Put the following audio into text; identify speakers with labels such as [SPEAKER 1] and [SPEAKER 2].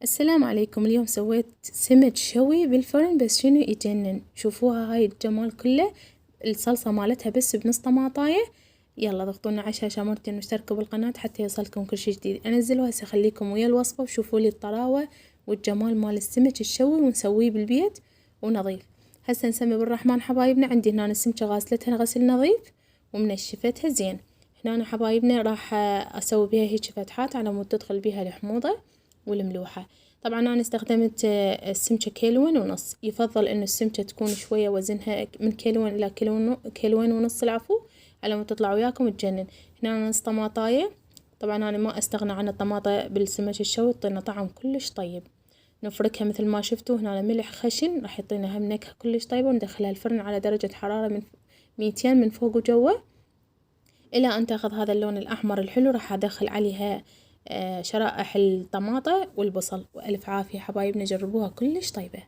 [SPEAKER 1] السلام عليكم. اليوم سويت سمك شوي بالفرن بس شنو يجنن. شوفوها هاي الجمال كله. الصلصة مالتها بس بنص طماطاية. يلا ضغطونا على الشاشة مرتين واشتركوا بالقناة حتى يوصلكم كل شي جديد انزله. هسه خليكم ويا الوصفة وشوفوا لي الطراوة والجمال مال السمك الشوي ونسويه بالبيت ونظيف. هسه نسمي بالرحمن حبايبنا. عندي هنا السمكة غاسلتها غسل نظيف ومنشفتها زين. هنا حبايبنا راح اسوي بيها هيك فتحات على مود تدخل بيها الحموضة والملوحة. طبعا انا استخدمت السمكة كيلوين ونص. يفضل انه السمكة تكون شوية وزنها من كيلوين الى كيلوين ونص العفو على ما تطلع وياكم تجنن. هنا نص طماطاية. طبعا انا ما استغنى عن الطماطة بالسمك الشوي تعطينا طعم كلش طيب. نفركها مثل ما شفتوا. هنا ملح خشن راح يعطينا هم نكهة كلش طيبة. وندخلها الفرن على درجة حرارة من 200 من فوق وجوا الى ان تاخذ هذا اللون الاحمر الحلو. راح ادخل عليها شرائح الطماطة والبصل. والف عافية حبايبنا، جربوها كلش طيبة.